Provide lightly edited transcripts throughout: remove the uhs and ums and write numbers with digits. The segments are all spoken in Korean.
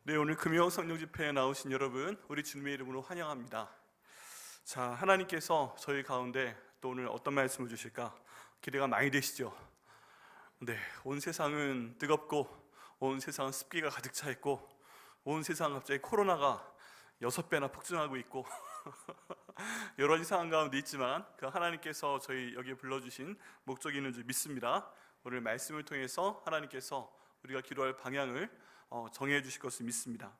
네, 오늘 금요 성령 집회에 나오신 여러분, 우리 주님의 이름으로 환영합니다. 자, 하나님께서 저희 가운데 또 오늘 어떤 말씀을 주실까 기대가 많이 되시죠? 네, 온 세상은 뜨겁고 온 세상은 습기가 가득 차 있고 온 세상은 갑자기 코로나가 6배나 폭증하고 있고 여러 가지 상황 가운데 있지만 그 하나님께서 저희 여기에 불러주신 목적이 있는 줄 믿습니다. 오늘 말씀을 통해서 하나님께서 우리가 기도할 방향을 정해 주실 것을 믿습니다.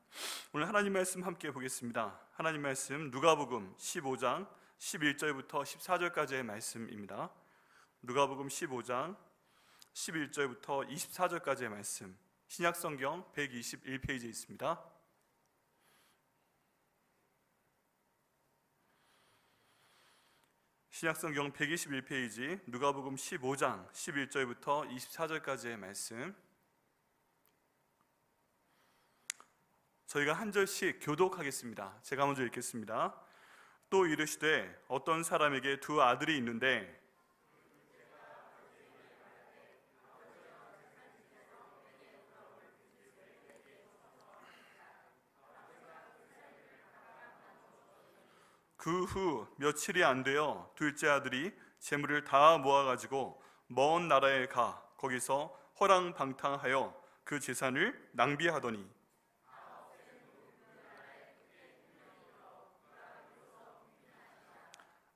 오늘 하나님 말씀 함께 보겠습니다. 하나님 말씀 누가복음 15장 11절부터 14절까지의 말씀입니다. 누가복음 15장 11절부터 24절까지의 말씀, 신약성경 121페이지에 있습니다. 신약성경 121페이지 누가복음 15장 11절부터 24절까지의 말씀, 저희가 한 절씩 교독하겠습니다. 제가 먼저 읽겠습니다. 또 이르시되 어떤 사람에게 두 아들이 있는데 그 후 며칠이 안 되어 둘째 아들이 재물을 다 모아가지고 먼 나라에 가 거기서 허랑방탕하여 그 재산을 낭비하더니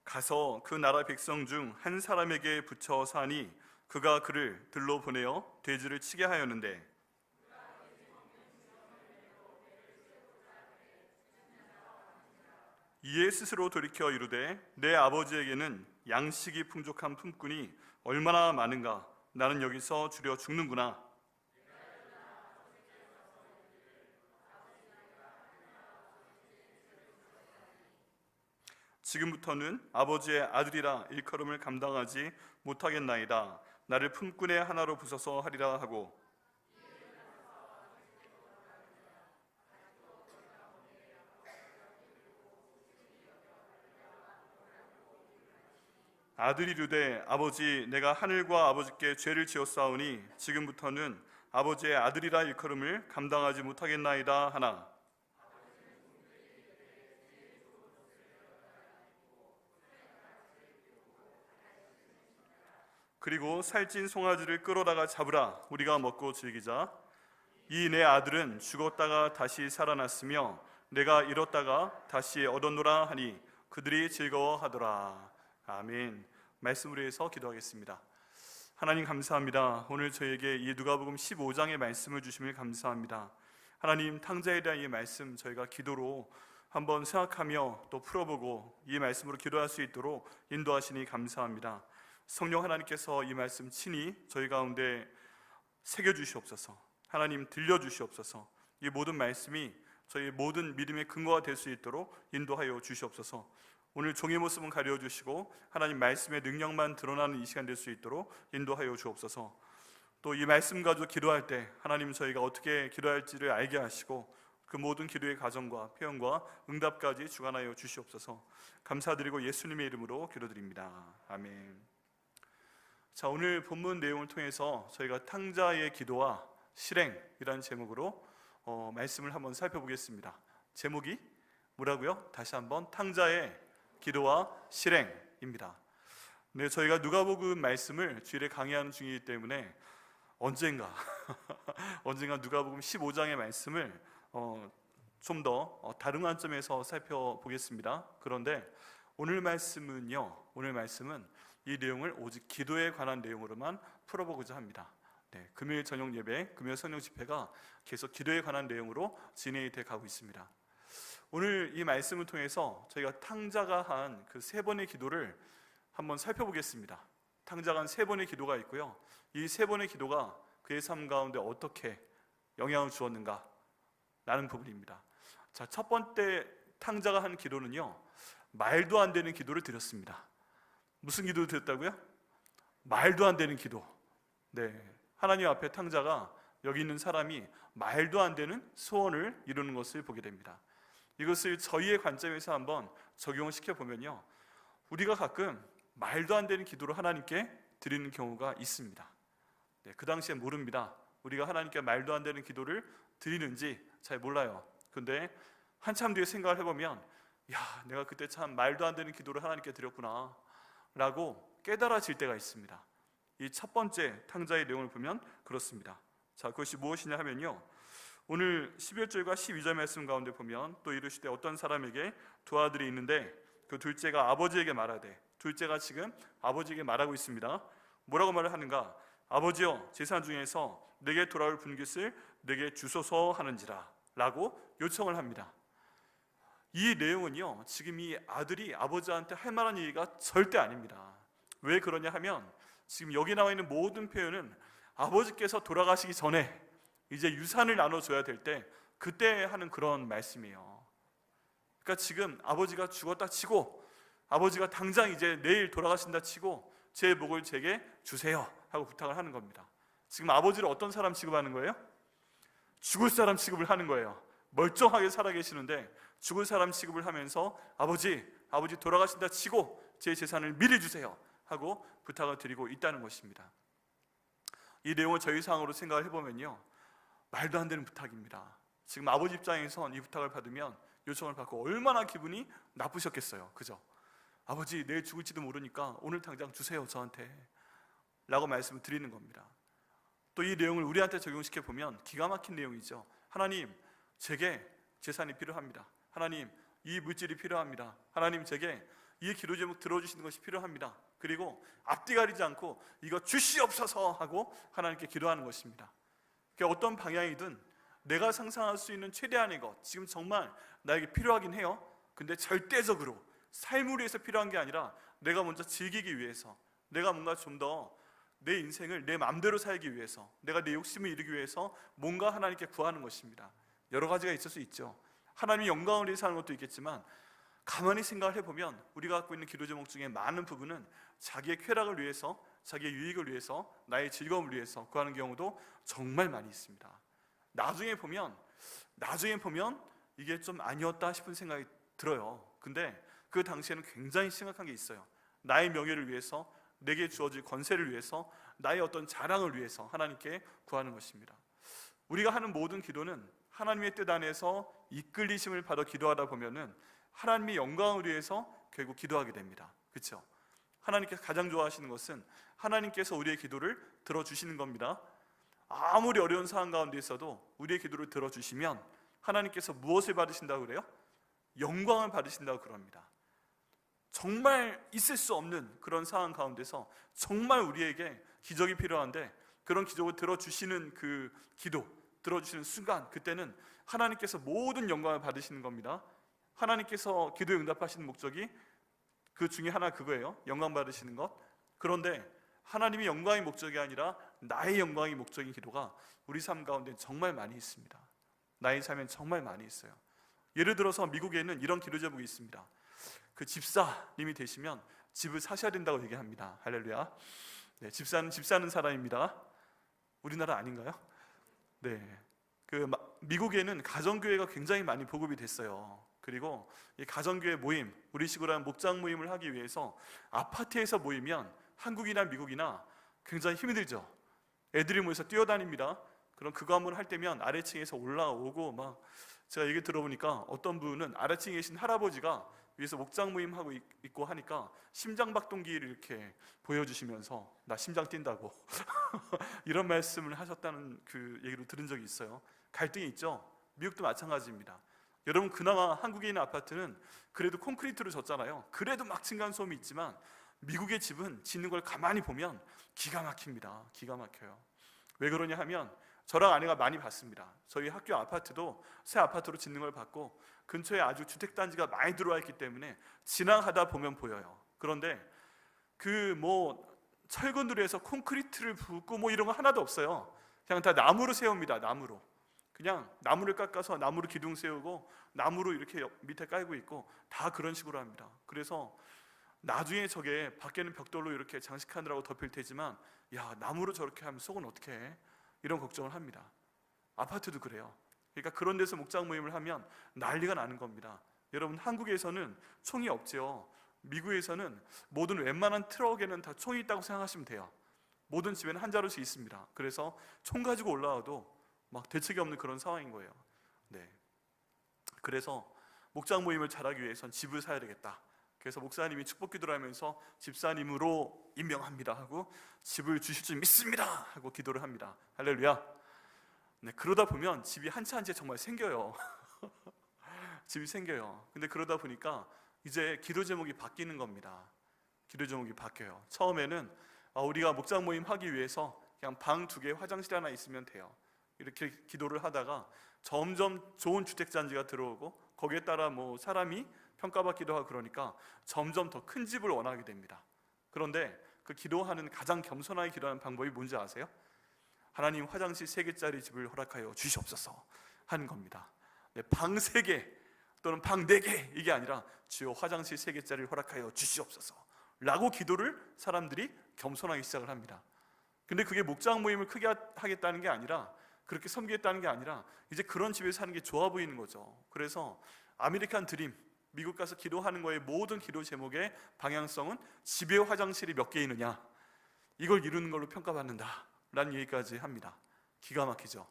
가서 그 나라 백성 중 한 사람에게 붙여 사니 그가 그를 들러 보내어 돼지를 치게 하였는데 이에 스스로 돌이켜 이르되 내 아버지에게는 양식이 풍족한 품꾼이 얼마나 많은가, 나는 여기서 주려 죽는구나. 지금부터는 아버지의 아들이라 일컬음을 감당하지 못하겠나이다. 나를 품꾼의 하나로 부숴서 하리라 하고 아들이 이르되 아버지, 내가 하늘과 아버지께 죄를 지었사오니 지금부터는 아버지의 아들이라 일컬음을 감당하지 못하겠나이다 하나 그리고 살찐 송아지를 끌어다가 잡으라, 우리가 먹고 즐기자. 이 내 아들은 죽었다가 다시 살아났으며 내가 잃었다가 다시 얻었노라 하니 그들이 즐거워하더라. 아멘. 말씀으로 해서 기도하겠습니다. 하나님 감사합니다. 오늘 저에게 이 누가복음 15장의 말씀을 주심을 감사합니다. 하나님, 탕자에 대한 이 말씀 저희가 기도로 한번 생각하며 또 풀어보고 이 말씀으로 기도할 수 있도록 인도하시니 감사합니다. 성령 하나님께서 이 말씀 친히 저희 가운데 새겨주시옵소서. 하나님 들려주시옵소서. 이 모든 말씀이 저희 모든 믿음의 근거가 될 수 있도록 인도하여 주시옵소서. 오늘 종의 모습은 가려주시고 하나님 말씀의 능력만 드러나는 이 시간 될 수 있도록 인도하여 주옵소서. 또 이 말씀 가지고 기도할 때 하나님 저희가 어떻게 기도할지를 알게 하시고 그 모든 기도의 과정과 표현과 응답까지 주관하여 주시옵소서. 감사드리고 예수님의 이름으로 기도드립니다. 아멘. 자, 오늘 본문 내용을 통해서 저희가 탕자의 기도와 실행이라는 제목으로 말씀을 한번 살펴보겠습니다. 제목이 뭐라고요? 다시 한번 탕자의 기도와 실행입니다. 네, 저희가 누가복음 말씀을 주일에 강의하는 중이기 때문에 언젠가 누가복음 15장의 말씀을 좀 더 다른 관점에서 살펴보겠습니다. 그런데 오늘 말씀은 이 내용을 오직 기도에 관한 내용으로만 풀어보고자 합니다. 네, 금요일 저녁 예배, 금요일 성령 집회가 계속 기도에 관한 내용으로 진행이 돼 가고 있습니다. 오늘 이 말씀을 통해서 저희가 탕자가 한 그 3번의 기도를 한번 살펴보겠습니다. 탕자가 한 3번의 기도가 있고요. 이 3번의 기도가 그의 삶 가운데 어떻게 영향을 주었는가 라는 부분입니다. 자, 첫 번째 탕자가 한 기도는요, 말도 안 되는 기도를 드렸습니다. 무슨 기도를 드렸다고요? 말도 안 되는 기도. 네, 하나님 앞에 탕자가 여기 있는 사람이 말도 안 되는 소원을 이루는 것을 보게 됩니다. 이것을 저희의 관점에서 한번 적용을 시켜보면요, 우리가 가끔 말도 안 되는 기도를 하나님께 드리는 경우가 있습니다. 네, 그 당시에 모릅니다. 우리가 하나님께 말도 안 되는 기도를 드리는지 잘 몰라요. 근데 한참 뒤에 생각을 해보면 야, 내가 그때 참 말도 안 되는 기도를 하나님께 드렸구나 라고 깨달아질 때가 있습니다. 이 첫 번째 탕자의 내용을 보면 그렇습니다. 자, 그것이 무엇이냐 하면요, 오늘 11절과 12절 말씀 가운데 보면 또 이르시되 어떤 사람에게 두 아들이 있는데 그 둘째가 아버지에게 말하되, 둘째가 지금 아버지에게 말하고 있습니다. 뭐라고 말을 하는가? 아버지여, 재산 중에서 내게 돌아올 분깃을 내게 주소서 하는지라 라고 요청을 합니다. 이 내용은요, 지금 이 아들이 아버지한테 할 만한 얘기가 절대 아닙니다. 왜 그러냐 하면 지금 여기 나와 있는 모든 표현은 아버지께서 돌아가시기 전에 이제 유산을 나눠줘야 될 때 그때 하는 그런 말씀이에요. 그러니까 지금 아버지가 죽었다 치고, 아버지가 당장 이제 내일 돌아가신다 치고 제 목을 제게 주세요 하고 부탁을 하는 겁니다. 지금 아버지를 어떤 사람 취급하는 거예요? 죽을 사람 취급을 하는 거예요. 멀쩡하게 살아계시는데 죽을 사람 취급을 하면서 아버지 돌아가신다 치고 제 재산을 미리 주세요 하고 부탁을 드리고 있다는 것입니다. 이 내용을 저희 상황으로 생각을 해보면요, 말도 안 되는 부탁입니다. 지금 아버지 입장에선 이 부탁을 받으면, 요청을 받고 얼마나 기분이 나쁘셨겠어요. 그죠? 아버지, 내일 죽을지도 모르니까 오늘 당장 주세요 저한테 라고 말씀을 드리는 겁니다. 또 이 내용을 우리한테 적용시켜 보면 기가 막힌 내용이죠. 하나님, 제게 재산이 필요합니다. 하나님, 이 물질이 필요합니다. 하나님, 제게 이 기도 제목 들어주시는 것이 필요합니다. 그리고 앞뒤 가리지 않고 이거 주시옵소서 하고 하나님께 기도하는 것입니다. 그러니까 어떤 방향이든 내가 상상할 수 있는 최대한의 것, 지금 정말 나에게 필요하긴 해요. 근데 절대적으로 삶을 위해서 필요한 게 아니라 내가 먼저 즐기기 위해서, 내가 뭔가 좀 더 내 인생을 내 마음대로 살기 위해서, 내가 내 욕심을 이루기 위해서 뭔가 하나님께 구하는 것입니다. 여러 가지가 있을 수 있죠. 하나님이 영광을 위해서 하는 것도 있겠지만, 가만히 생각을 해보면 우리가 갖고 있는 기도 제목 중에 많은 부분은 자기의 쾌락을 위해서, 자기의 유익을 위해서, 나의 즐거움을 위해서 구하는 경우도 정말 많이 있습니다. 나중에 보면 이게 좀 아니었다 싶은 생각이 들어요. 근데 그 당시에는 굉장히 심각한 게 있어요. 나의 명예를 위해서, 내게 주어질 권세를 위해서, 나의 어떤 자랑을 위해서 하나님께 구하는 것입니다. 우리가 하는 모든 기도는 하나님의 뜻 안에서 이끌리심을 받아 기도하다 보면은 하나님의 영광을 위해서 결국 기도하게 됩니다. 그렇죠? 하나님께서 가장 좋아하시는 것은 하나님께서 우리의 기도를 들어주시는 겁니다. 아무리 어려운 상황 가운데 있어도 우리의 기도를 들어주시면 하나님께서 무엇을 받으신다고 그래요? 영광을 받으신다고 그럽니다. 정말 있을 수 없는 그런 상황 가운데서 정말 우리에게 기적이 필요한데 그런 기적을 들어주시는 그 기도, 들어주시는 순간, 그때는 하나님께서 모든 영광을 받으시는 겁니다. 하나님께서 기도에 응답하시는 목적이 그 중에 하나 그거예요. 영광 받으시는 것. 그런데 하나님이 영광이 목적이 아니라 나의 영광이 목적인 기도가 우리 삶 가운데 정말 많이 있습니다. 나의 삶엔 정말 많이 있어요. 예를 들어서 미국에는 이런 기도 제목이 있습니다. 그 집사님이 되시면 집을 사셔야 된다고 얘기합니다. 할렐루야. 네, 집 사는 사람입니다. 우리나라 아닌가요? 네, 그 미국에는 가정교회가 굉장히 많이 보급이 됐어요. 그리고 이 가정교회 모임, 우리식으로 하는 목장 모임을 하기 위해서 아파트에서 모이면 한국이나 미국이나 굉장히 힘이 들죠. 애들이 모여서 뛰어다닙니다. 그럼 그거 한번 할 때면 아래층에서 올라오고 막, 제가 얘기 들어보니까 어떤 분은 아래층에 계신 할아버지가 위에서 목장 모임 하고 있고 하니까 심장박동기를 이렇게 보여주시면서 나 심장 뛴다고 이런 말씀을 하셨다는 그 얘기를 들은 적이 있어요. 갈등이 있죠. 미국도 마찬가지입니다. 여러분, 그나마 한국에 있는 아파트는 그래도 콘크리트로 졌잖아요. 그래도 막 층간소음이 있지만 미국의 집은 짓는 걸 가만히 보면 기가 막힙니다. 기가 막혀요. 왜 그러냐 하면 저랑 아내가 많이 봤습니다. 저희 학교 아파트도 새 아파트로 짓는 걸 봤고 근처에 아주 주택단지가 많이 들어와 있기 때문에 지나가다 보면 보여요. 그런데 그 철근으로 해서 콘크리트를 붓고 이런 거 하나도 없어요. 그냥 다 나무로 세웁니다. 나무로. 그냥 나무를 깎아서 나무로 기둥 세우고 나무로 이렇게 밑에 깔고 있고 다 그런 식으로 합니다. 그래서 나중에 저게 밖에는 벽돌로 이렇게 장식하느라고 덮일 테지만, 야, 나무로 저렇게 하면 속은 어떻게 해? 이런 걱정을 합니다. 아파트도 그래요. 그러니까 그런 데서 목장 모임을 하면 난리가 나는 겁니다. 여러분, 한국에서는 총이 없죠. 미국에서는 모든 웬만한 트럭에는 다 총이 있다고 생각하시면 돼요. 모든 집에는 한 자루씩 있습니다. 그래서 총 가지고 올라와도 막 대책이 없는 그런 상황인 거예요. 네. 그래서 목장 모임을 잘하기 위해선 집을 사야 되겠다. 그래서 목사님이 축복 기도를 하면서 집사님으로 임명합니다 하고 집을 주실 줄 믿습니다 하고 기도를 합니다. 할렐루야. 네, 그러다 보면 집이 한 채 한 채 정말 생겨요. 집이 생겨요. 근데 그러다 보니까 이제 기도 제목이 바뀌는 겁니다. 기도 제목이 바뀌어요. 처음에는 우리가 목장 모임 하기 위해서 그냥 방 2개, 화장실 하나 있으면 돼요. 이렇게 기도를 하다가 점점 좋은 주택단지가 들어오고 거기에 따라 뭐 사람이 평가받기도 하고 그러니까 점점 더 큰 집을 원하게 됩니다. 그런데 그 기도하는 가장 겸손하게 기도하는 방법이 뭔지 아세요? 하나님, 화장실 3개짜리 집을 허락하여 주시옵소서 하는 겁니다. 네, 방 3개 또는 방 4개 이게 아니라 주여 화장실 3개짜리를 허락하여 주시옵소서 라고 기도를 사람들이 겸손하게 시작을 합니다. 근데 그게 목장 모임을 크게 하겠다는 게 아니라, 그렇게 섬기겠다는 게 아니라 이제 그런 집에 사는 게 좋아 보이는 거죠. 그래서 아메리칸 드림, 미국 가서 기도하는 거의 모든 기도 제목의 방향성은 집에 화장실이 몇 개 있느냐, 이걸 이루는 걸로 평가받는다 라는 얘기까지 합니다. 기가 막히죠.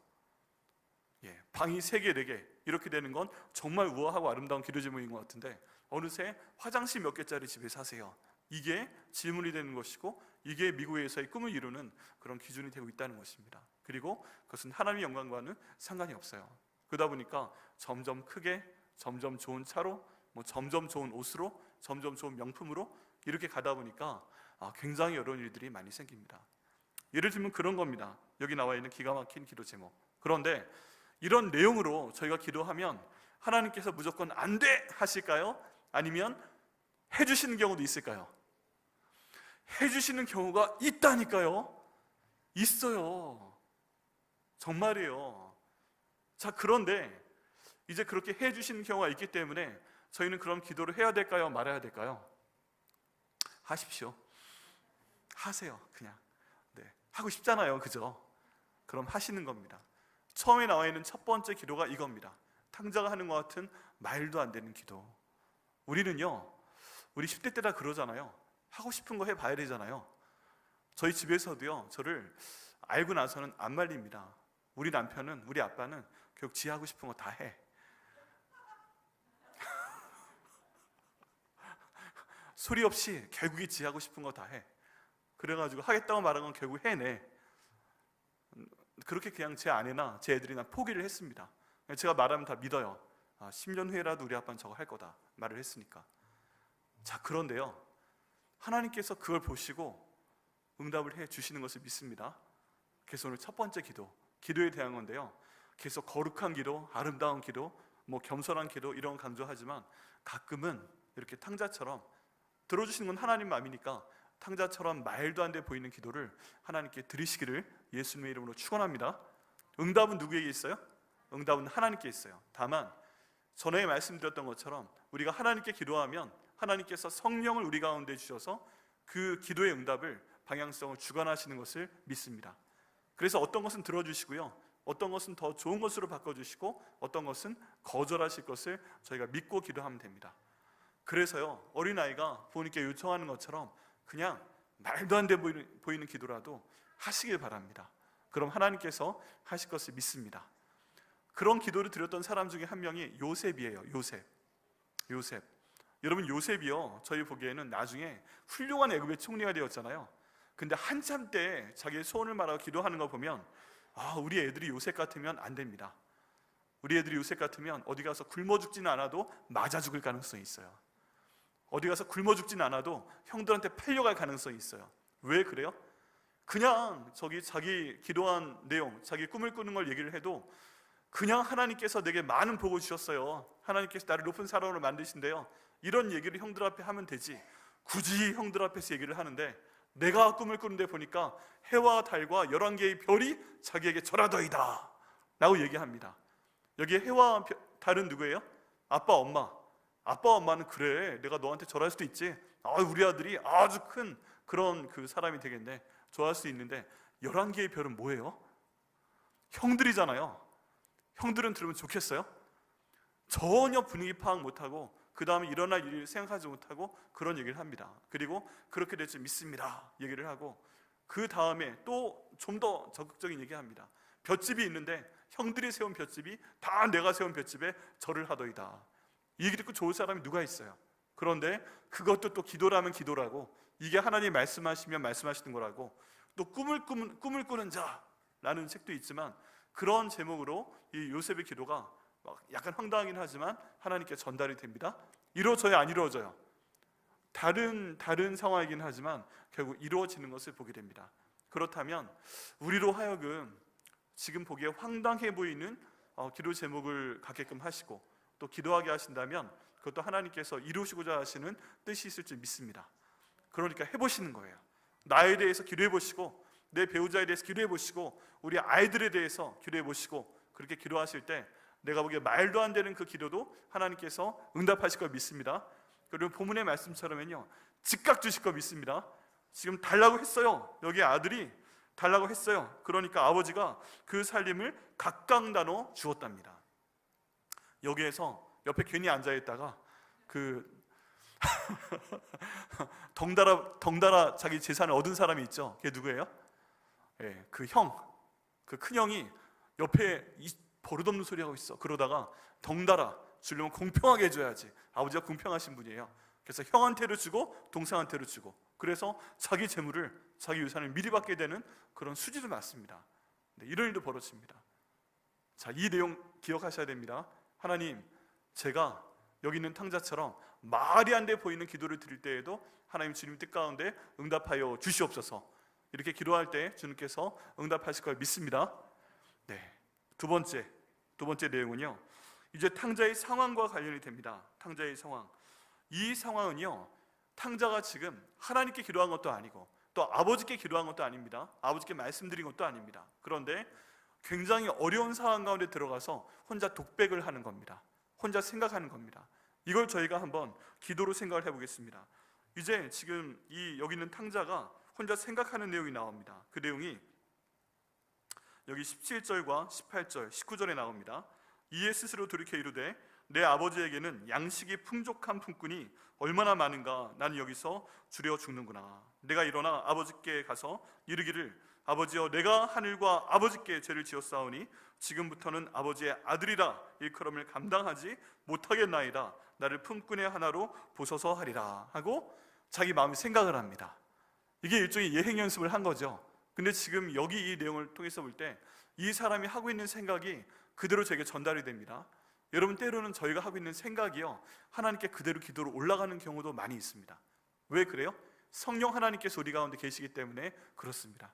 방이 3개, 4개 이렇게 되는 건 정말 우아하고 아름다운 기도 제목인 것 같은데 어느새 화장실 몇 개짜리 집에 사세요. 이게 질문이 되는 것이고 이게 미국에서의 꿈을 이루는 그런 기준이 되고 있다는 것입니다. 그리고 그것은 하나님의 영광과는 상관이 없어요. 그러다 보니까 점점 크게, 점점 좋은 차로, 점점 좋은 옷으로, 점점 좋은 명품으로 이렇게 가다 보니까 굉장히 어려운 일들이 많이 생깁니다. 예를 들면 그런 겁니다. 여기 나와 있는 기가 막힌 기도 제목. 그런데 이런 내용으로 저희가 기도하면 하나님께서 무조건 안 돼 하실까요? 아니면 해주시는 경우도 있을까요? 해주시는 경우가 있다니까요. 있어요. 정말이에요. 자, 그런데 이제 그렇게 해주시는 경우가 있기 때문에 저희는 그런 기도를 해야 될까요? 말아야 될까요? 하십시오. 하세요. 그냥. 네, 하고 싶잖아요. 그죠? 그럼 하시는 겁니다. 처음에 나와 있는 첫 번째 기도가 이겁니다. 탕자가 하는 것 같은 말도 안 되는 기도. 우리는요, 우리 10대 때다 그러잖아요. 하고 싶은 거 해봐야 되잖아요. 저희 집에서도요, 저를 알고 나서는 안 말립니다. 우리 남편은, 우리 아빠는 결국 지 하고 싶은 거 다 해. 소리 없이 결국에 지 하고 싶은 거 다 해. 그래가지고 하겠다고 말한 건 결국 해내. 그렇게 그냥 제 아내나 제 애들이나 포기를 했습니다. 제가 말하면 다 믿어요. 10년 후에라도 우리 아빠는 저거 할 거다 말을 했으니까. 자, 그런데요, 하나님께서 그걸 보시고 응답을 해 주시는 것을 믿습니다. 그래서 오늘 첫 번째 기도, 기도에 대한 건데요, 계속 거룩한 기도, 아름다운 기도, 겸손한 기도 이런 거 강조하지만 가끔은 이렇게 탕자처럼, 들어주시는 건 하나님 마음이니까 탕자처럼 말도 안 돼 보이는 기도를 하나님께 드리시기를 예수님의 이름으로 축원합니다. 응답은 누구에게 있어요? 응답은 하나님께 있어요. 다만 전에 말씀드렸던 것처럼 우리가 하나님께 기도하면 하나님께서 성령을 우리 가운데 주셔서 그 기도의 응답을, 방향성을 주관하시는 것을 믿습니다. 그래서 어떤 것은 들어주시고요, 어떤 것은 더 좋은 것으로 바꿔주시고 어떤 것은 거절하실 것을 저희가 믿고 기도하면 됩니다. 그래서요, 어린아이가 부모님께 요청하는 것처럼 그냥 말도 안 돼 보이는 기도라도 하시길 바랍니다. 그럼 하나님께서 하실 것을 믿습니다. 그런 기도를 드렸던 사람 중에 한 명이 요셉이에요. 요셉. 여러분, 요셉이요, 저희 보기에는 나중에 훌륭한 애굽의 총리가 되었잖아요. 근데 한참 때 자기의 소원을 말하고 기도하는 거 보면 우리 애들이 요셉 같으면 안 됩니다. 우리 애들이 요셉 같으면 어디 가서 굶어 죽지는 않아도 맞아 죽을 가능성이 있어요. 어디 가서 굶어 죽진 않아도 형들한테 팔려갈 가능성이 있어요. 왜 그래요? 그냥 자기 기도한 내용, 자기 꿈을 꾸는 걸 얘기를 해도 그냥 하나님께서 내게 많은 복을 주셨어요, 하나님께서 나를 높은 사람으로 만드신대요, 이런 얘기를 형들 앞에 하면 되지, 굳이 형들 앞에서 얘기를 하는데 내가 꿈을 꾸는데 보니까 해와 달과 11개의 별이 자기에게 절하더이다 라고 얘기합니다. 여기에 해와 달은 누구예요? 아빠, 엄마는 그래, 내가 너한테 절할 수도 있지, 우리 아들이 아주 큰 그런 그 사람이 되겠네, 좋아할 수 있는데 11개의 별은 뭐예요? 형들이잖아요. 형들은 들으면 좋겠어요? 전혀 분위기 파악 못하고 그 다음에 일어날 일을 생각하지 못하고 그런 얘기를 합니다. 그리고 그렇게 될 줄 믿습니다 얘기를 하고, 그 다음에 또 좀 더 적극적인 얘기합니다. 볏집이 있는데 형들이 세운 볏집이 다 내가 세운 볏집에 절을 하더이다. 이 얘기 듣고 좋을 사람이 누가 있어요? 그런데 그것도 또 기도라면 기도라고, 이게 하나님 말씀하시면 말씀하시는 거라고, 또 꿈을 꾸는 자라는 책도 있지만 그런 제목으로 이 요셉의 기도가 약간 황당하긴 하지만 하나님께 전달이 됩니다. 이루어져요, 안 이루어져요? 다른 상황이긴 하지만 결국 이루어지는 것을 보게 됩니다. 그렇다면 우리로 하여금 지금 보기에 황당해 보이는 기도 제목을 갖게끔 하시고 또 기도하게 하신다면 그것도 하나님께서 이루시고자 하시는 뜻이 있을 줄 믿습니다. 그러니까 해보시는 거예요. 나에 대해서 기도해 보시고, 내 배우자에 대해서 기도해 보시고, 우리 아이들에 대해서 기도해 보시고, 그렇게 기도하실 때 내가 보기에 말도 안 되는 그 기도도 하나님께서 응답하실 걸 믿습니다. 그리고 본문의 말씀처럼은요, 즉각 주실 걸 믿습니다. 지금 달라고 했어요. 여기 아들이 달라고 했어요. 그러니까 아버지가 그 살림을 각각 나눠 주었답니다. 여기에서 옆에 괜히 앉아있다가 그 덩달아 자기 재산을 얻은 사람이 있죠. 그게 누구예요? 예, 그 큰형이 옆에 버릇없는 소리 하고 있어. 그러다가 덩달아 주려면 공평하게 해줘야지. 아버지가 공평하신 분이에요. 그래서 형한테로 주고 동생한테로 주고, 그래서 자기 재물을, 자기 유산을 미리 받게 되는 그런 수지도 났습니다. 이런 일도 벌어집니다. 자, 이 내용 기억하셔야 됩니다. 하나님, 제가 여기 있는 탕자처럼 말이 안 돼 보이는 기도를 드릴 때에도 하나님 주님 뜻 가운데 응답하여 주시옵소서. 이렇게 기도할 때 주님께서 응답하실 걸 믿습니다. 네, 두 번째 내용은요, 이제 탕자의 상황과 관련이 됩니다. 탕자의 상황, 이 상황은요, 탕자가 지금 하나님께 기도한 것도 아니고 또 아버지께 기도한 것도 아닙니다. 아버지께 말씀드린 것도 아닙니다. 그런데 굉장히 어려운 상황 가운데 들어가서 혼자 독백을 하는 겁니다. 혼자 생각하는 겁니다. 이걸 저희가 한번 기도로 생각을 해보겠습니다. 이제 지금 여기 있는 탕자가 혼자 생각하는 내용이 나옵니다. 그 내용이 여기 17절과 18절, 19절에 나옵니다. 이에 스스로 돌이켜 이르되 내 아버지에게는 양식이 풍족한 품꾼이 얼마나 많은가. 나는 여기서 주려 죽는구나. 내가 일어나 아버지께 가서 이르기를 아버지여, 내가 하늘과 아버지께 죄를 지었사오니 지금부터는 아버지의 아들이라 일컬음을 감당하지 못하겠나이다. 나를 품꾼의 하나로 보소서 하리라 하고 자기 마음에 생각을 합니다. 이게 일종의 예행 연습을 한 거죠. 근데 지금 여기 이 내용을 통해서 볼 때 이 사람이 하고 있는 생각이 그대로 저에게 전달이 됩니다. 여러분, 때로는 저희가 하고 있는 생각이요, 하나님께 그대로 기도로 올라가는 경우도 많이 있습니다. 왜 그래요? 성령 하나님께서 우리 가운데 계시기 때문에 그렇습니다.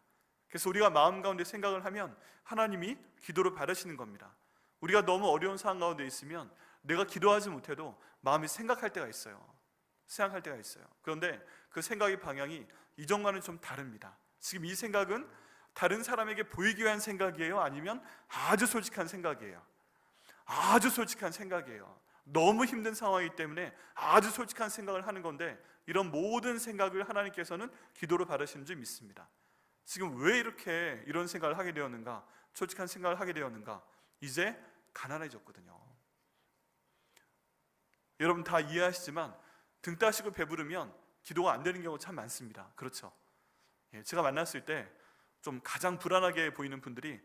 그래서 우리가 마음 가운데 생각을 하면 하나님이 기도를 받으시는 겁니다. 우리가 너무 어려운 상황 가운데 있으면 내가 기도하지 못해도 마음이 생각할 때가 있어요. 그런데 그 생각의 방향이 이전과는 좀 다릅니다. 지금 이 생각은 다른 사람에게 보이기 위한 생각이에요? 아니면 아주 솔직한 생각이에요? 아주 솔직한 생각이에요. 너무 힘든 상황이기 때문에 아주 솔직한 생각을 하는 건데, 이런 모든 생각을 하나님께서는 기도로 받으시는 줄 믿습니다. 지금 왜 이렇게 이런 생각을 하게 되었는가, 솔직한 생각을 하게 되었는가? 이제 가난해졌거든요. 여러분 다 이해하시지만 등 따시고 배부르면 기도가 안 되는 경우가 참 많습니다. 그렇죠? 제가 만났을 때 좀 가장 불안하게 보이는 분들이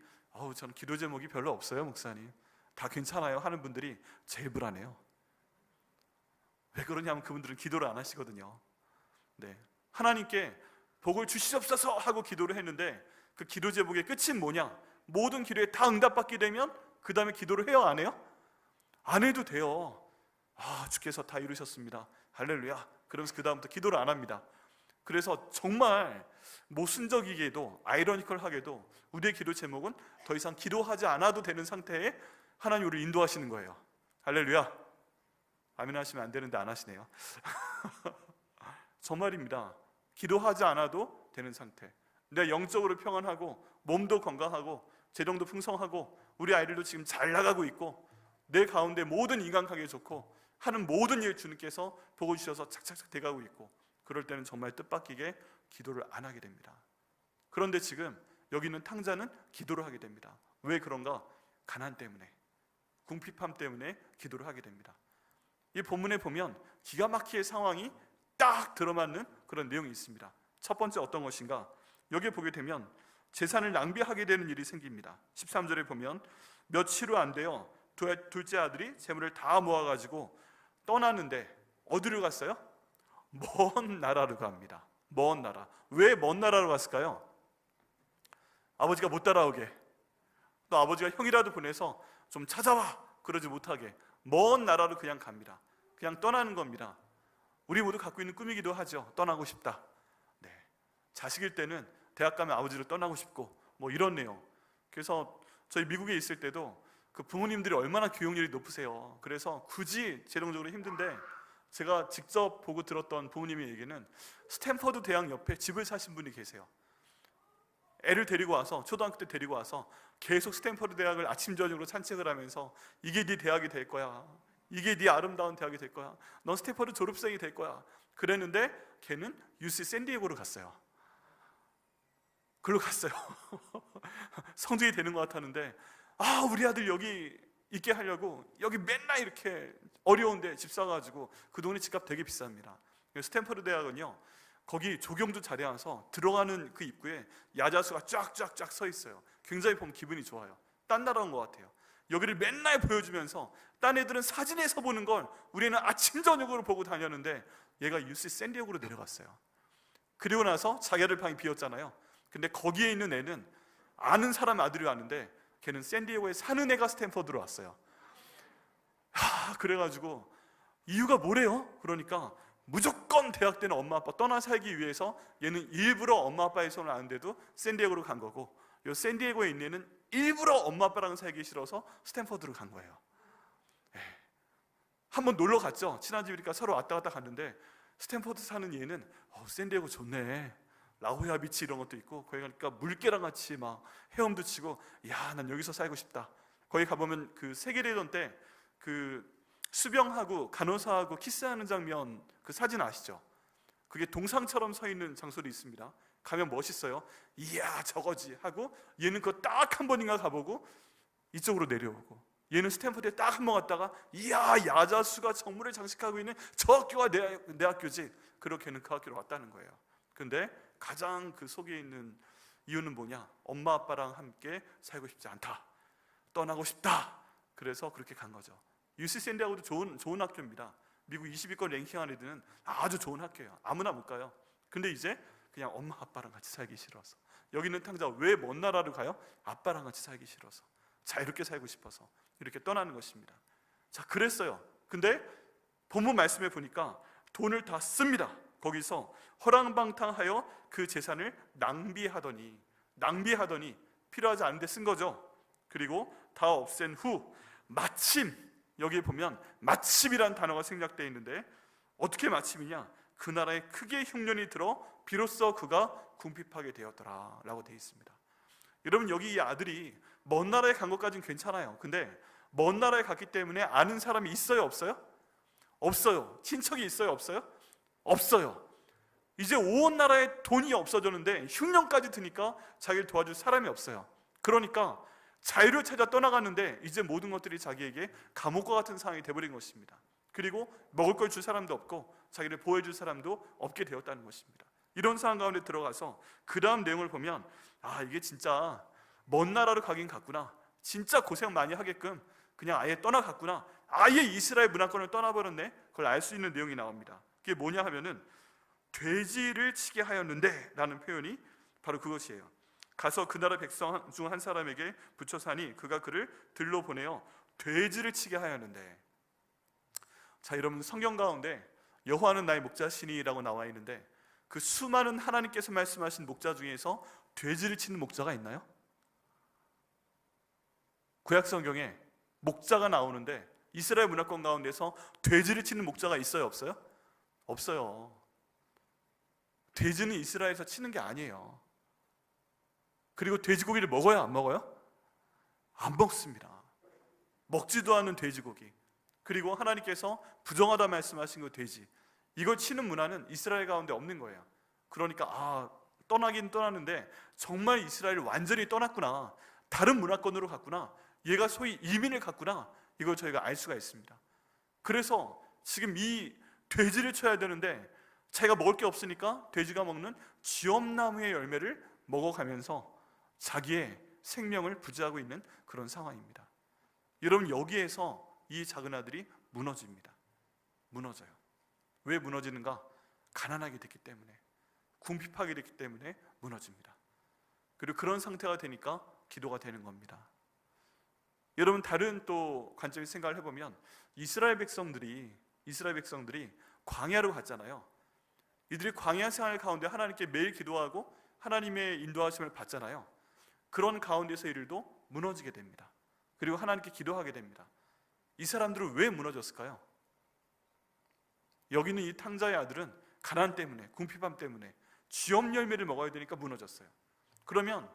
저는 기도 제목이 별로 없어요 목사님, 다 괜찮아요 하는 분들이 제일 불안해요. 왜 그러냐면 그분들은 기도를 안 하시거든요. 네, 하나님께 복을 주시옵소서 하고 기도를 했는데 그 기도 제목의 끝은 뭐냐? 모든 기도에 다 응답받게 되면 그 다음에 기도를 해요, 안 해요? 안 해도 돼요. 주께서 다 이루셨습니다, 할렐루야. 그러면서 그 다음부터 기도를 안 합니다. 그래서 정말 모순적이게도 아이러니컬하게도 우리의 기도 제목은 더 이상 기도하지 않아도 되는 상태에 하나님 우리를 인도하시는 거예요. 할렐루야. 아멘 하시면 안 되는데 안 하시네요. 정말입니다. 기도하지 않아도 되는 상태, 내가 영적으로 평안하고 몸도 건강하고 재정도 풍성하고 우리 아이들도 지금 잘 나가고 있고 내 가운데 모든 인간관계 좋고 하는 모든 일 주님께서 보고 주셔서 착착착 돼가고 있고, 그럴 때는 정말 뜻밖이게 기도를 안 하게 됩니다. 그런데 지금 여기 있는 탕자는 기도를 하게 됩니다. 왜 그런가? 가난 때문에, 궁핍함 때문에 기도를 하게 됩니다. 이 본문에 보면 기가 막히게 상황이 딱 들어맞는 그런 내용이 있습니다. 첫 번째 어떤 것인가? 여기에 보게 되면 재산을 낭비하게 되는 일이 생깁니다. 13절에 보면 며칠 후 안 돼요. 둘째 아들이 재물을 다 모아가지고 떠나는데 어디로 갔어요? 먼 나라로 갑니다. 먼 나라. 왜 먼 나라로 갔을까요? 아버지가 못 따라오게, 또 아버지가 형이라도 보내서 좀 찾아와 그러지 못하게 먼 나라로 그냥 갑니다. 그냥 떠나는 겁니다. 우리 모두 갖고 있는 꿈이기도 하죠. 떠나고 싶다. 네. 자식일 때는 대학 가면 아버지를 떠나고 싶고 뭐 이런 내용. 그래서 저희 미국에 있을 때도 그 부모님들이 얼마나 교육열이 높으세요. 그래서 굳이 재정적으로 힘든데 제가 직접 보고 들었던 부모님의 얘기는 스탠퍼드 대학 옆에 집을 사신 분이 계세요. 애를 데리고 와서, 초등학교 때 데리고 와서 계속 스탠퍼드 대학을 아침 저녁으로 산책을 하면서 이게 네 대학이 될 거야, 이게 네 아름다운 대학이 될 거야, 넌 스탠퍼드 졸업생이 될 거야 그랬는데 걔는 UC 샌디에고로 갔어요. 글로 갔어요. 성적이 되는 것 같았는데 우리 아들 여기 있게 하려고 여기 맨날 이렇게 어려운데 집 사가지고 그 동네 집값 되게 비쌉니다. 스탠퍼드 대학은요, 거기 조경도 잘해와서 들어가는 그 입구에 야자수가 쫙쫙쫙 서 있어요. 굉장히 보면 기분이 좋아요. 딴 나라 온 것 같아요. 여기를 맨날 보여주면서 딴 애들은 사진에서 보는 걸 우리는 아침 저녁으로 보고 다녔는데 얘가 UC 샌디에고로 내려갔어요. 그리고 나서 자기 아들 방이 비었잖아요. 근데 거기에 있는 애는 아는 사람 아들이 왔는데 걔는 샌디에고에 사는 애가 스탠퍼드로 왔어요. 그래가지고 이유가 뭐래요? 그러니까 무조건 대학 때는 엄마 아빠 떠나 살기 위해서 얘는 일부러 엄마 아빠의 손을 아는데도 샌디에고로 간 거고, 요 샌디에고에 있는 애는 일부러 엄마 아빠랑 살기 싫어서 스탠퍼드로 간 거예요. 한번 놀러 갔죠. 친한 집이니까 서로 왔다 갔다 갔는데 스탠퍼드 사는 얘는 샌디에고 좋네, 라호야 비치 이런 것도 있고, 거기 가니까 물개랑 같이 막 헤엄도 치고, 야, 난 여기서 살고 싶다. 거기 가보면 그 세계대전 때 그 수병하고 간호사하고 키스하는 장면, 그 사진 아시죠? 그게 동상처럼 서 있는 장소도 있습니다. 가면 멋있어요. 이야, 저거지 하고 얘는 그거 딱 한 번인가 가보고 이쪽으로 내려오고, 얘는 스탠퍼드에 딱 한 번 갔다가 이야, 야자수가 정문을 장식하고 있는 저 학교가 내 학교지. 그렇게는 그 학교로 왔다는 거예요. 근데 가장 그 속에 있는 이유는 뭐냐? 엄마 아빠랑 함께 살고 싶지 않다, 떠나고 싶다. 그래서 그렇게 간 거죠. UC 샌디에고도 좋은 학교입니다. 미국 20위권 랭킹 안에 드는 아주 좋은 학교예요. 아무나 못 가요. 근데 이제 그냥 엄마 아빠랑 같이 살기 싫어서, 여기 있는 탕자 왜 먼 나라로 가요? 아빠랑 같이 살기 싫어서, 자유롭게 살고 싶어서 이렇게 떠나는 것입니다. 자, 그랬어요. 근데 본문 말씀에 보니까 돈을 다 씁니다. 거기서 허랑방탕하여 그 재산을 낭비하더니 필요하지 않은데 쓴 거죠. 그리고 다 없앤 후 마침, 여기에 보면 마침이라는 단어가 생략되어 있는데 어떻게 마침이냐? 그 나라에 크게 흉년이 들어 비로소 그가 궁핍하게 되었더라 라고 되어 있습니다. 여러분, 여기 이 아들이 먼 나라에 간 것까지는 괜찮아요. 근데 먼 나라에 갔기 때문에 아는 사람이 있어요, 없어요? 없어요. 친척이 있어요, 없어요? 없어요. 이제 온 나라에 돈이 없어졌는데 흉년까지 드니까 자기를 도와줄 사람이 없어요. 그러니까 자유를 찾아 떠나갔는데 이제 모든 것들이 자기에게 감옥과 같은 상황이 되어버린 것입니다. 그리고 먹을 걸 줄 사람도 없고 자기를 보호해 줄 사람도 없게 되었다는 것입니다. 이런 상황 가운데 들어가서 그 다음 내용을 보면 이게 진짜 먼 나라로 가긴 갔구나, 진짜 고생 많이 하게끔 그냥 아예 떠나갔구나, 아예 이스라엘 문화권을 떠나버렸네, 그걸 알 수 있는 내용이 나옵니다. 그게 뭐냐 하면은 돼지를 치게 하였는데 라는 표현이 바로 그것이에요. 가서 그 나라 백성 중 한 사람에게 붙여 사니 그가 그를 들로 보내어 돼지를 치게 하였는데. 자, 여러분, 성경 가운데 여호와는 나의 목자시니라고 나와 있는데 그 수많은 하나님께서 말씀하신 목자 중에서 돼지를 치는 목자가 있나요? 구약 성경에 목자가 나오는데 이스라엘 문화권 가운데서 돼지를 치는 목자가 있어요, 없어요? 없어요. 돼지는 이스라엘에서 치는 게 아니에요. 그리고 돼지고기를 먹어요, 안 먹어요? 안 먹습니다. 먹지도 않는 돼지고기, 그리고 하나님께서 부정하다 말씀하신 그 돼지, 이걸 치는 문화는 이스라엘 가운데 없는 거예요. 그러니까 떠나긴 떠났는데 정말 이스라엘을 완전히 떠났구나, 다른 문화권으로 갔구나, 얘가 소위 이민을 갔구나, 이걸 저희가 알 수가 있습니다. 그래서 지금 이 돼지를 쳐야 되는데 자기가 먹을 게 없으니까 돼지가 먹는 쥐엄나무의 열매를 먹어가면서 자기의 생명을 부지하고 있는 그런 상황입니다. 여러분, 여기에서 이 작은 아들이 무너집니다. 무너져요. 왜 무너지는가? 가난하게 됐기 때문에, 궁핍하게 됐기 때문에 무너집니다. 그리고 그런 상태가 되니까 기도가 되는 겁니다. 여러분, 다른 또 관점에서 생각을 해보면 이스라엘 백성들이 광야로 갔잖아요. 이들이 광야 생활 가운데 하나님께 매일 기도하고 하나님의 인도하심을 받잖아요. 그런 가운데서 이들도 무너지게 됩니다. 그리고 하나님께 기도하게 됩니다. 이 사람들은 왜 무너졌을까요? 여기 있는 이 탕자의 아들은 가난 때문에, 궁핍함 때문에 쥐엄 열매를 먹어야 되니까 무너졌어요. 그러면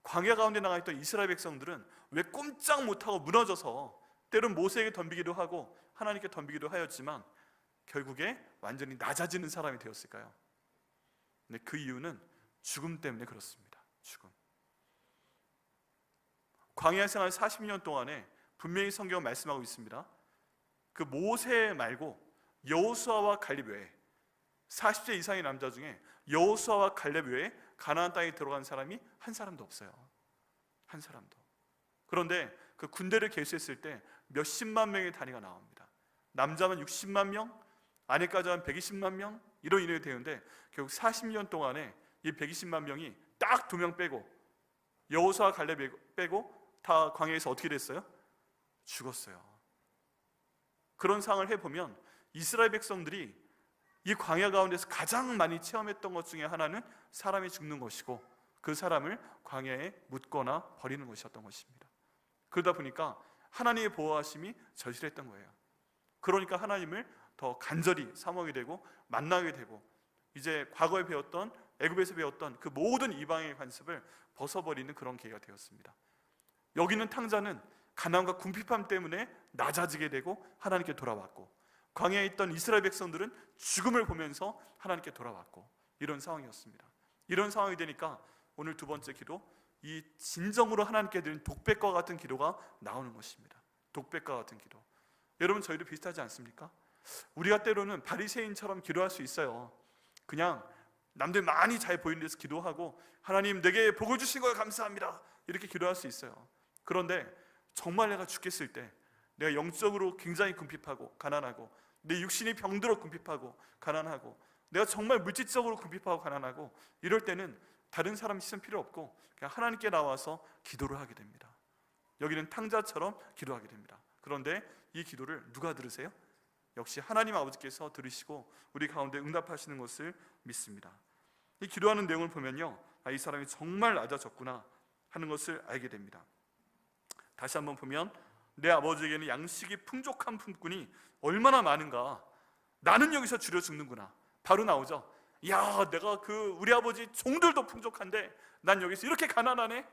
광야 가운데 나가 있던 이스라엘 백성들은 왜 꼼짝 못하고 무너져서 때론 모세에게 덤비기도 하고 하나님께 덤비기도 하였지만 결국에 완전히 낮아지는 사람이 되었을까요? 근데 그 이유는 죽음 때문에 그렇습니다. 죽음. 광야 생활 40년 동안에 분명히 성경은 말씀하고 있습니다. 그 모세 말고 여호수아와 갈렙 외에 40세 이상의 남자 중에 여호수아와 갈렙 외에 가나안 땅에 들어간 사람이 한 사람도 없어요. 한 사람도. 그런데 그 군대를 개수했을 때 몇십만 명의 단위가 나옵니다. 남자만 60만 명, 아내까지 한 120만 명, 이런 인원이 되는데 결국 40년 동안에 이 120만 명이 딱 2명 빼고 여호수아 갈렙 빼고 다 광야에서 어떻게 됐어요? 죽었어요. 그런 상황을 해보면 이스라엘 백성들이 이 광야 가운데서 가장 많이 체험했던 것 중에 하나는 사람이 죽는 것이고 그 사람을 광야에 묻거나 버리는 것이었던 것입니다. 그러다 보니까 하나님의 보호하심이 절실했던 거예요. 그러니까 하나님을 더 간절히 사모하게 되고 만나게 되고 이제 과거에 배웠던, 애굽에서 배웠던 그 모든 이방의 관습을 벗어버리는 그런 계기가 되었습니다. 여기 있는 탕자는 가난과 궁핍함 때문에 낮아지게 되고 하나님께 돌아왔고, 광야에 있던 이스라엘 백성들은 죽음을 보면서 하나님께 돌아왔고, 이런 상황이었습니다. 이런 상황이 되니까 오늘 두 번째 기도, 이 진정으로 하나님께 드린 독백과 같은 기도가 나오는 것입니다. 독백과 같은 기도. 여러분, 저희도 비슷하지 않습니까? 우리가 때로는 바리새인처럼 기도할 수 있어요. 그냥 남들 많이 잘 보이는 데서 기도하고 하나님 내게 복을 주신 걸 감사합니다, 이렇게 기도할 수 있어요. 그런데 정말 내가 죽겠을 때, 내가 영적으로 굉장히 궁핍하고 가난하고, 내 육신이 병들어 궁핍하고 가난하고, 내가 정말 물질적으로 궁핍하고 가난하고, 이럴 때는 다른 사람 시선 필요 없고 그냥 하나님께 나와서 기도를 하게 됩니다. 여기는 탕자처럼 기도하게 됩니다. 그런데 이 기도를 누가 들으세요? 역시 하나님 아버지께서 들으시고 우리 가운데 응답하시는 것을 믿습니다. 이 기도하는 내용을 보면요, 이 사람이 정말 낮아졌구나 하는 것을 알게 됩니다. 다시 한번 보면 내 아버지에게는 양식이 풍족한 품꾼이 얼마나 많은가, 나는 여기서 줄여 죽는구나, 바로 나오죠. 야, 내가 우리 아버지 종들도 풍족한데 난 여기서 이렇게 가난하네?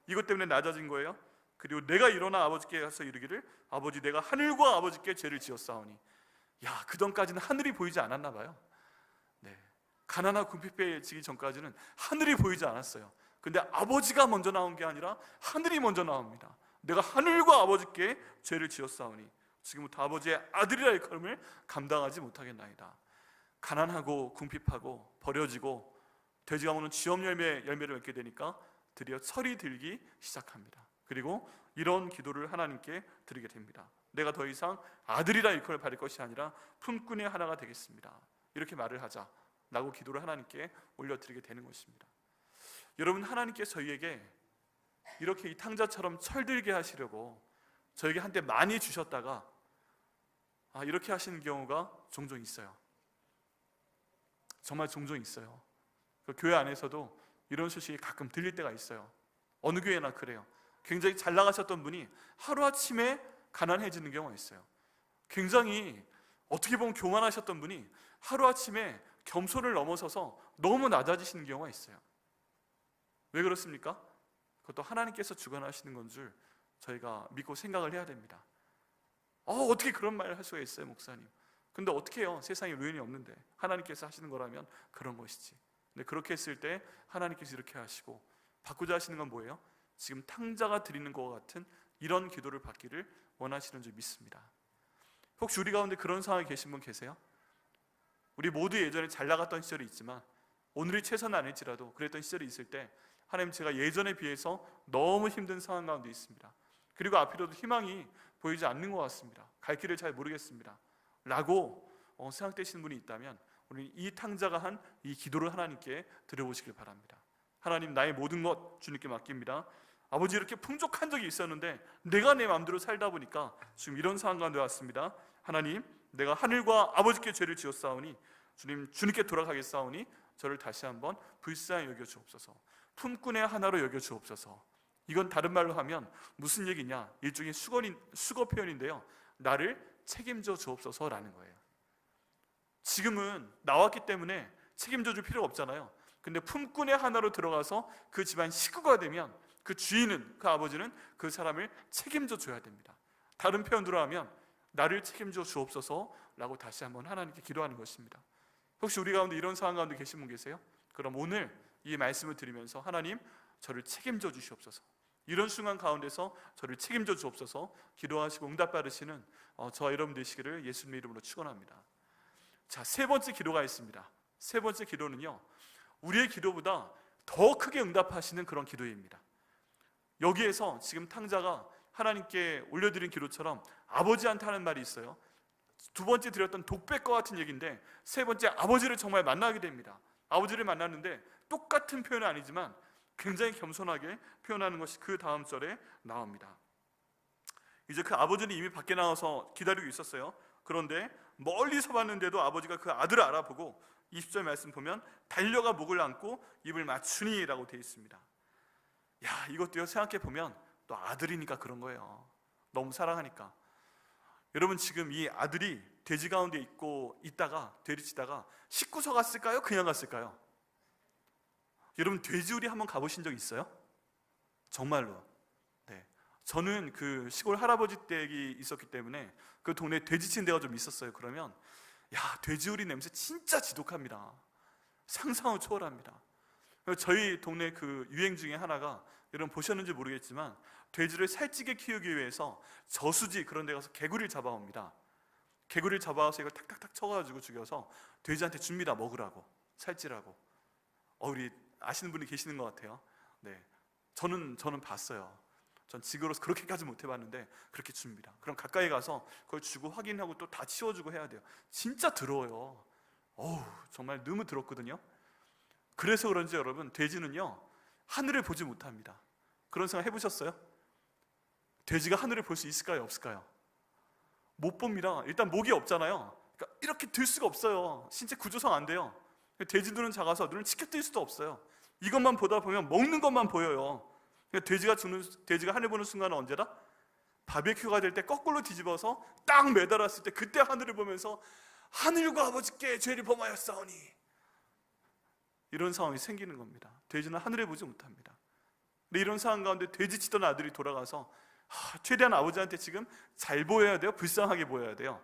이것 때문에 낮아진 거예요. 그리고 내가 일어나 아버지께 가서 이르기를, 아버지 내가 하늘과 아버지께 죄를 지었사오니. 야, 그전까지는 하늘이 보이지 않았나 봐요. 네, 가난하고 궁핍해지기 전까지는 하늘이 보이지 않았어요. 근데 아버지가 먼저 나온 게 아니라 하늘이 먼저 나옵니다. 내가 하늘과 아버지께 죄를 지었사오니 지금부터 아버지의 아들이라 일컬음을 감당하지 못하겠나이다. 가난하고 궁핍하고 버려지고 돼지가 먹는 쥐엄 열매를 맺게 되니까 드디어 철이 들기 시작합니다. 그리고 이런 기도를 하나님께 드리게 됩니다. 내가 더 이상 아들이라 일컬을 받을 것이 아니라 품꾼의 하나가 되겠습니다, 이렇게 말을 하자라고 기도를 하나님께 올려드리게 되는 것입니다. 여러분, 하나님께서 저희에게 이렇게 이 탕자처럼 철들게 하시려고 저에게 한때 많이 주셨다가 이렇게 하시는 경우가 종종 있어요. 정말 종종 있어요. 그 교회 안에서도 이런 소식이 가끔 들릴 때가 있어요. 어느 교회나 그래요. 굉장히 잘 나가셨던 분이 하루아침에 가난해지는 경우가 있어요. 굉장히 어떻게 보면 교만하셨던 분이 하루아침에 겸손을 넘어서서 너무 낮아지시는 경우가 있어요. 왜 그렇습니까? 그것도 하나님께서 주관하시는 건 줄 저희가 믿고 생각을 해야 됩니다. 어떻게 그런 말을 할 수가 있어요, 목사님? 근데 어떻게 해요? 세상에 의인이 없는데 하나님께서 하시는 거라면 그런 것이지. 근데 그렇게 했을 때 하나님께서 이렇게 하시고, 바꾸자 하시는 건 뭐예요? 지금 탕자가 드리는 것과 같은 이런 기도를 받기를 원하시는 줄 믿습니다. 혹시 우리 가운데 그런 상황에 계신 분 계세요? 우리 모두 예전에 잘 나갔던 시절이 있지만 오늘이 최선은 아닐지라도 그랬던 시절이 있을 때 하나님, 제가 예전에 비해서 너무 힘든 상황 가운데 있습니다. 그리고 앞으로도 희망이 보이지 않는 것 같습니다. 갈 길을 잘 모르겠습니다 라고 생각되시는 분이 있다면, 우리 이 탕자가 한 이 기도를 하나님께 드려보시길 바랍니다. 하나님, 나의 모든 것 주님께 맡깁니다. 아버지, 이렇게 풍족한 적이 있었는데 내가 내 마음대로 살다 보니까 지금 이런 상황 가운데 왔습니다. 하나님, 내가 하늘과 아버지께 죄를 지었사오니 주님께 돌아가겠사오니 저를 다시 한번 불쌍히 여겨주옵소서. 품꾼의 하나로 여겨주옵소서. 이건 다른 말로 하면 무슨 얘기냐, 일종의 수거 표현인데요, 나를 책임져 주옵소서라는 거예요. 지금은 나왔기 때문에 책임져 줄 필요가 없잖아요. 근데 품꾼의 하나로 들어가서 그 집안 식구가 되면 그 주인은, 그 아버지는 그 사람을 책임져 줘야 됩니다. 다른 표현으로 하면 나를 책임져 주옵소서라고 다시 한번 하나님께 기도하는 것입니다. 혹시 우리 가운데 이런 상황 가운데 계신 분 계세요? 그럼 오늘 이 말씀을 드리면서 하나님, 저를 책임져 주시옵소서, 이런 순간 가운데서 저를 책임져 주옵소서 기도하시고 응답 받으시는 저와 여러분 되시기를 예수님의 이름으로 축원합니다. 자, 세 번째 기도가 있습니다. 세 번째 기도는요, 우리의 기도보다 더 크게 응답하시는 그런 기도입니다. 여기에서 지금 탕자가 하나님께 올려드린 기도처럼 아버지한테 하는 말이 있어요. 두 번째 드렸던 독백과 같은 얘기인데, 세 번째 아버지를 정말 만나게 됩니다. 아버지를 만났는데 똑같은 표현은 아니지만 굉장히 겸손하게 표현하는 것이 그 다음 절에 나옵니다. 이제 그 아버지는 이미 밖에 나와서 기다리고 있었어요. 그런데 멀리서 봤는데도 아버지가 그 아들을 알아보고 20절 말씀 보면 달려가 목을 안고 입을 맞추니 라고 되어 있습니다. 야, 이것도요, 생각해 보면 또 아들이니까 그런 거예요. 너무 사랑하니까. 여러분, 지금 이 아들이 돼지 가운데 있다가 되리치다가 식구서 갔을까요? 그냥 갔을까요? 여러분, 돼지우리 한번 가보신 적 있어요? 정말로. 네. 저는 그 시골 할아버지 댁이 있었기 때문에 그 동네에 돼지친 데가 좀 있었어요. 그러면 돼지우리 냄새 진짜 지독합니다. 상상을 초월합니다. 저희 동네 그 유행 중에 하나가, 여러분 보셨는지 모르겠지만, 돼지를 살찌게 키우기 위해서 저수지 그런 데 가서 개구리를 잡아옵니다. 개구리를 잡아와서 이걸 탁탁탁 쳐가지고 죽여서 돼지한테 줍니다. 먹으라고, 살찌라고. 우리 아시는 분이 계시는 것 같아요. 네, 저는 봤어요. 전 지금으로서 그렇게까지 못 해봤는데 그렇게 줍니다. 그럼 가까이 가서 그걸 주고 확인하고 또 다 치워주고 해야 돼요. 진짜 더러워요. 정말 너무 더럽거든요. 그래서 그런지 여러분, 돼지는요, 하늘을 보지 못합니다. 그런 생각 해보셨어요? 돼지가 하늘을 볼 수 있을까요? 없을까요? 못 봅니다. 일단 목이 없잖아요. 그러니까 이렇게 들 수가 없어요. 신체 구조상 안 돼요. 돼지 눈은 작아서 눈을 치켜뜰 수도 없어요. 이것만 보다 보면 먹는 것만 보여요. 돼지가 하늘 보는 순간은 언제다? 바베큐가 될 때 거꾸로 뒤집어서 딱 매달았을 때, 그때 하늘을 보면서 하늘과 아버지께 죄를 범하였사오니, 이런 상황이 생기는 겁니다. 돼지는 하늘을 보지 못합니다. 근데 이런 상황 가운데 돼지치던 아들이 돌아가서 최대한 아버지한테 지금 잘 보여야 돼요? 불쌍하게 보여야 돼요?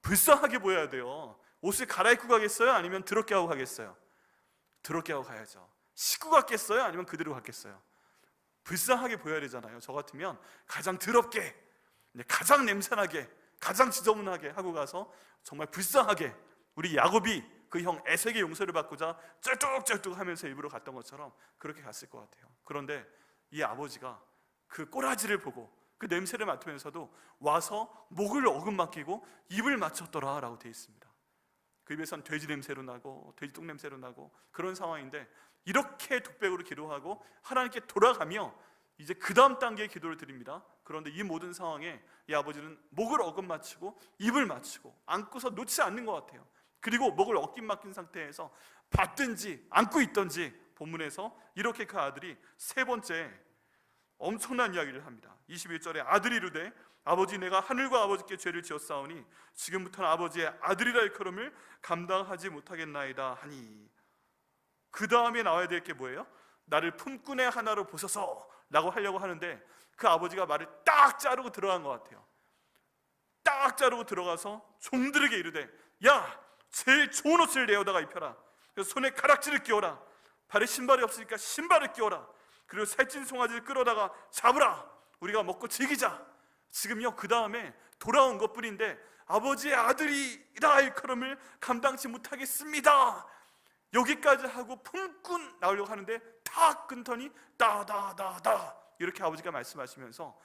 불쌍하게 보여야 돼요. 옷을 갈아입고 가겠어요? 아니면 더럽게 하고 가겠어요? 더럽게 하고 가야죠. 식구 같겠어요? 아니면 그대로 갔겠어요? 불쌍하게 보여야 되잖아요. 저 같으면 가장 더럽게, 가장 냄새나게, 가장 지저분하게 하고 가서 정말 불쌍하게, 우리 야곱이 그 형 에색의 용서를 받고자 쩔뚝쩔뚝 하면서 일부러 갔던 것처럼 그렇게 갔을 것 같아요. 그런데 이 아버지가 그 꼬라지를 보고 그 냄새를 맡으면서도 와서 목을 어긋맞기고 입을 맞췄더라 라고 되어 있습니다. 그 입에선 돼지 냄새로 나고 돼지 똥 냄새로 나고 그런 상황인데, 이렇게 독백으로 기도하고 하나님께 돌아가며 이제 그 다음 단계의 기도를 드립니다. 그런데 이 모든 상황에 이 아버지는 목을 어긋맞추고 입을 맞추고 안고서 놓지 않는 것 같아요. 그리고 목을 어긴 막힌 상태에서 받든지 안고 있든지, 본문에서 이렇게 그 아들이 세 번째 엄청난 이야기를 합니다. 21절에 아들이 이르되 아버지, 내가 하늘과 아버지께 죄를 지었사오니 지금부터는 아버지의 아들이라 일컬음을 감당하지 못하겠나이다 하니, 그 다음에 나와야 될 게 뭐예요? 나를 품꾼의 하나로 보소서 라고 하려고 하는데, 그 아버지가 말을 딱 자르고 들어간 것 같아요. 딱 자르고 들어가서 종들에게 이르되, 야, 제일 좋은 옷을 내어다가 입혀라. 그래서 손에 가락지를 끼워라. 발에 신발이 없으니까 신발을 끼워라. 그리고 살찐 송아지를 끌어다가 잡으라. 우리가 먹고 즐기자. 지금요, 그 다음에 돌아온 것뿐인데 아버지의 아들이라 일컬음을 감당치 못하겠습니다. 여기까지 하고 품꾼 나오려고 하는데 다 끊더니 다다다다 이렇게 아버지가 말씀하시면서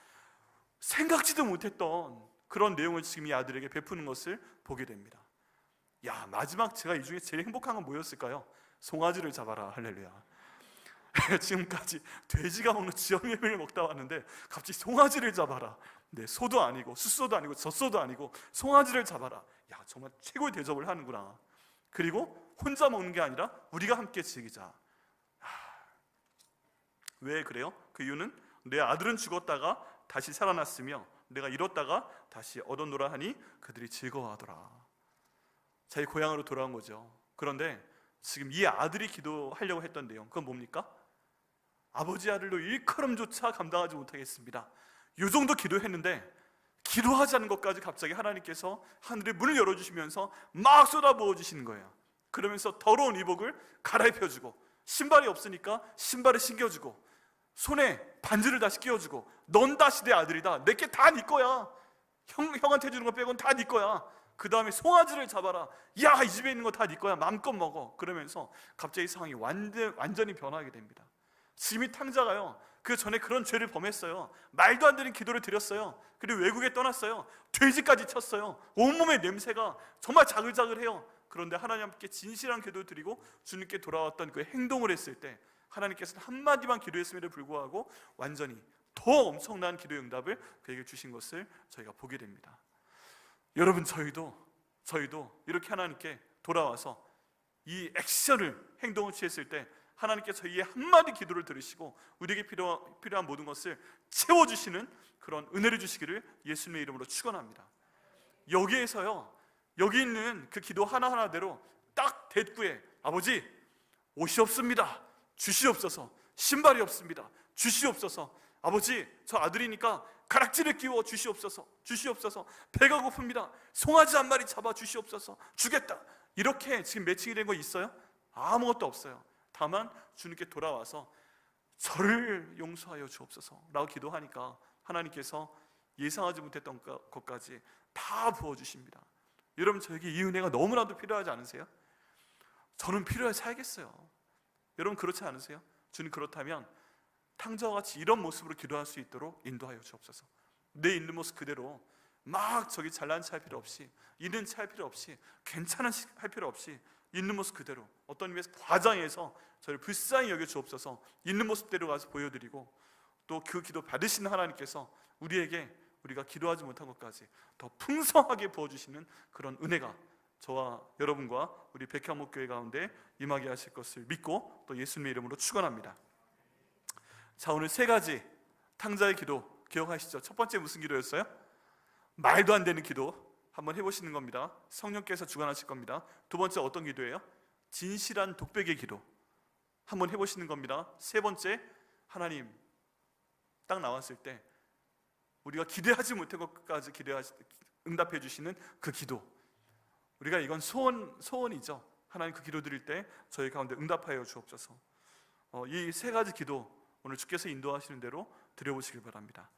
생각지도 못했던 그런 내용을 지금 이 아들에게 베푸는 것을 보게 됩니다. 야, 마지막 제가 이 중에 제일 행복한 건 뭐였을까요? 송아지를 잡아라. 할렐루야. 지금까지 돼지가 먹는 지역예배를 먹다 왔는데 갑자기 송아지를 잡아라. 네, 소도 아니고 숫소도 아니고 젖소도 아니고 송아지를 잡아라. 야, 정말 최고의 대접을 하는구나. 그리고 혼자 먹는 게 아니라 우리가 함께 즐기자. 왜 그래요? 그 이유는 내 아들은 죽었다가 다시 살아났으며 내가 잃었다가 다시 얻었노라 하니 그들이 즐거워하더라. 자기 고향으로 돌아온 거죠. 그런데 지금 이 아들이 기도하려고 했던 내용, 그건 뭡니까? 아버지 아들로 일컬음조차 감당하지 못하겠습니다. 이 정도 기도했는데 기도하자는 것까지 갑자기 하나님께서 하늘의 문을 열어주시면서 막 쏟아부어 주시는 거예요. 그러면서 더러운 이복을 갈아입혀주고, 신발이 없으니까 신발을 신겨주고, 손에 반지를 다시 끼워주고, 넌 다시 내 아들이다. 내게 다 네 거야. 형한테 주는 거 빼고는 다 네 거야. 그 다음에 송아지를 잡아라. 야, 이 집에 있는 거 다 네 거야. 마음껏 먹어. 그러면서 갑자기 상황이 완전히 변하게 됩니다. 지금 이 탕자가요, 그 전에 그런 죄를 범했어요. 말도 안 되는 기도를 드렸어요. 그리고 외국에 떠났어요. 돼지까지 쳤어요. 온몸의 냄새가 정말 자글자글해요. 그런데 하나님께 진실한 기도를 드리고 주님께 돌아왔던 그 행동을 했을 때 하나님께서는 한마디만 기도했음에도 불구하고 완전히 더 엄청난 기도의 응답을 그에게 주신 것을 저희가 보게 됩니다. 여러분, 저희도 이렇게 하나님께 돌아와서 이 행동을 취했을 때 하나님께서 저희의 한마디 기도를 들으시고 우리에게 필요한 모든 것을 채워주시는 그런 은혜를 주시기를 예수님의 이름으로 축원합니다. 여기에서요, 여기 있는 그 기도 하나하나대로 딱 대꾸에 아버지, 옷이 없습니다. 주시옵소서. 신발이 없습니다. 주시옵소서. 아버지, 저 아들이니까 가락지를 끼워 주시옵소서. 주시옵소서. 배가 고픕니다. 송아지 한 마리 잡아 주시옵소서. 주겠다. 이렇게 지금 매칭이 된 거 있어요? 아무것도 없어요. 다만 주님께 돌아와서 저를 용서하여 주옵소서 라고 기도하니까 하나님께서 예상하지 못했던 것까지 다 부어주십니다. 여러분, 저에게 이 은혜가 너무나도 필요하지 않으세요? 저는 필요해서 살겠어요. 여러분, 그렇지 않으세요? 주님, 그렇다면 탕자와 같이 이런 모습으로 기도할 수 있도록 인도하여 주옵소서. 내 있는 모습 그대로 막 저기 잘난 체 할 필요 없이, 있는 체 할 필요 없이, 괜찮은 할 필요 없이 있는 모습 그대로, 어떤 의미에서 과장해서 저를 불쌍히 여겨 주옵소서. 있는 모습대로 가서 보여드리고, 또 그 기도 받으시는 하나님께서 우리가 기도하지 못한 것까지 더 풍성하게 부어주시는 그런 은혜가 저와 여러분과 우리 백향목교회 가운데 임하게 하실 것을 믿고 또 예수님의 이름으로 축원합니다. 자, 오늘 세 가지 탕자의 기도 기억하시죠? 첫 번째 무슨 기도였어요? 말도 안 되는 기도 한번 해보시는 겁니다. 성령께서 주관하실 겁니다. 두 번째 어떤 기도예요? 진실한 독백의 기도 한번 해보시는 겁니다. 세 번째, 하나님 딱 나왔을 때 우리가 기대하지 못한 것까지 응답해 주시는 그 기도. 우리가 이건 소원이죠. 하나님, 그 기도 드릴 때 저희 가운데 응답하여 주옵소서. 이 세 가지 기도 오늘 주께서 인도하시는 대로 드려보시길 바랍니다.